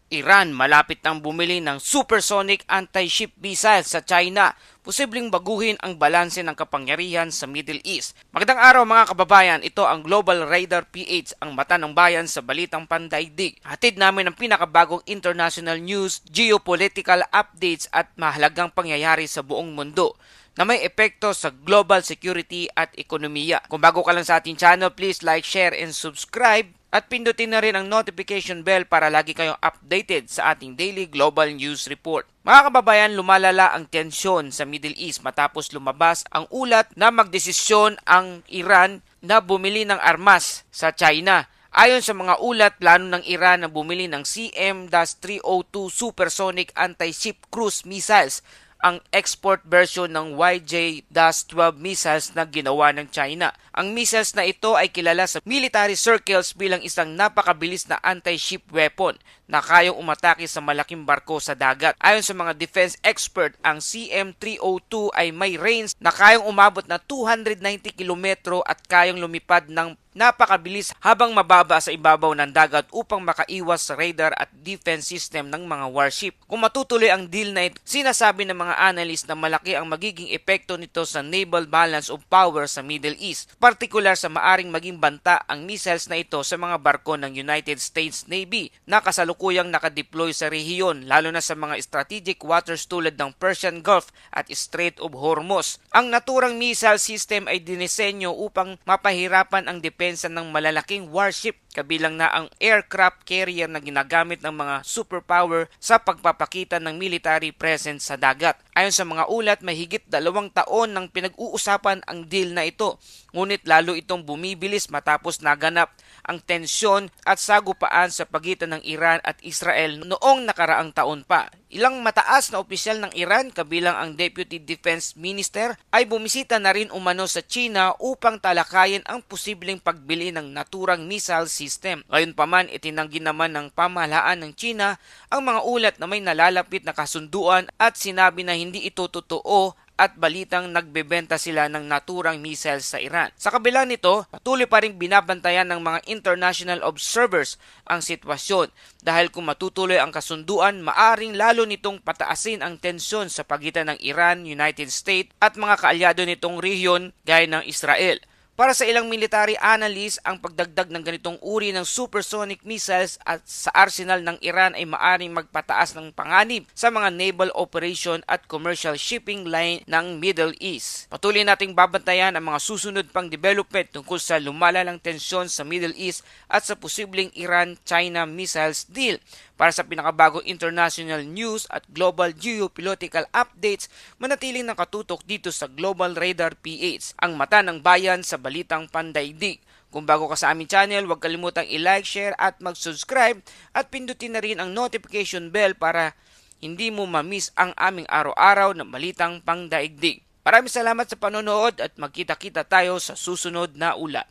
Iran malapit nang bumili ng supersonic anti-ship missile sa China. Posibleng baguhin ang balanse ng kapangyarihan sa Middle East. Magandang araw mga kababayan, ito ang Global Radar PH, ang mata ng bayan sa balitang pandaigdig. Hatid namin ang pinakabagong international news, geopolitical updates at mahalagang pangyayari sa buong mundo na may epekto sa global security at ekonomiya. Kung bago ka lang sa ating channel, please like, share, and subscribe. At pindutin na rin ang notification bell para lagi kayong updated sa ating daily global news report. Mga kababayan, lumalala ang tensyon sa Middle East matapos lumabas ang ulat na magdesisyon ang Iran na bumili ng armas sa China. Ayon sa mga ulat, plano ng Iran na bumili ng CM-302 supersonic anti-ship cruise missiles, ang export version ng YJ-12 missiles na ginawa ng China. Ang missiles na ito ay kilala sa military circles bilang isang napakabilis na anti-ship weapon na kayang umatake sa malaking barko sa dagat. Ayon sa mga defense expert, ang CM-302 ay may range na kayang umabot na 290 kilometro at kayang lumipad ng napakabilis habang mababa sa ibabaw ng dagat upang makaiwas sa radar at defense system ng mga warship. Kung matutuloy ang deal na ito, sinasabi ng mga analyst na malaki ang magiging epekto nito sa naval balance of power sa Middle East, partikular sa maaring maging banta ang missiles na ito sa mga barko ng United States Navy na kasalukuyang nakadeploy sa rehiyon, lalo na sa mga strategic waters tulad ng Persian Gulf at Strait of Hormuz. Ang naturang missile system ay dinisenyo upang mapahirapan ang depensa ng malalaking warship, kabilang na ang aircraft carrier na ginagamit ng mga superpower sa pagpapakita ng military presence sa dagat. Ayon sa mga ulat, may higit 2 taon nang pinag-uusapan ang deal na ito, ngunit lalo itong bumibilis matapos naganap ang tensyon at sagupaan sa pagitan ng Iran at Israel noong nakaraang taon pa. Ilang mataas na opisyal ng Iran, kabilang ang Deputy Defense Minister, ay bumisita na rin umano sa China upang talakayin ang posibleng pagbili ng naturang missile system. Gayunpaman, itinanggi naman ng pamahalaan ng China ang mga ulat na may nalalapit na kasunduan at sinabi na hindi ito totoo at balitang nagbebenta sila ng naturang missiles sa Iran. Sa kabila nito, patuloy pa rin binabantayan ng mga international observers ang sitwasyon dahil kung matutuloy ang kasunduan, maaring lalo nitong pataasin ang tensyon sa pagitan ng Iran, United States at mga kaalyado nitong rehiyon gaya ng Israel. Para sa ilang military analysts, ang pagdagdag ng ganitong uri ng supersonic missiles at sa arsenal ng Iran ay maaring magpataas ng panganib sa mga naval operation at commercial shipping line ng Middle East. Patuloy nating babantayan ang mga susunod pang development tungkol sa lumalalang tensyon sa Middle East at sa posibleng Iran-China missiles deal. Para sa pinakabagong international news at global geopolitical updates, manatiling nakatutok dito sa Global Radar PH, ang mata ng bayan sa balitang pandaigdig. Kung bago ka sa aming channel, huwag kalimutang i-like, share at mag-subscribe at pindutin na rin ang notification bell para hindi mo ma-miss ang aming araw-araw na balitang pandaigdig. Maraming salamat sa panonood at magkita-kita tayo sa susunod na ulat.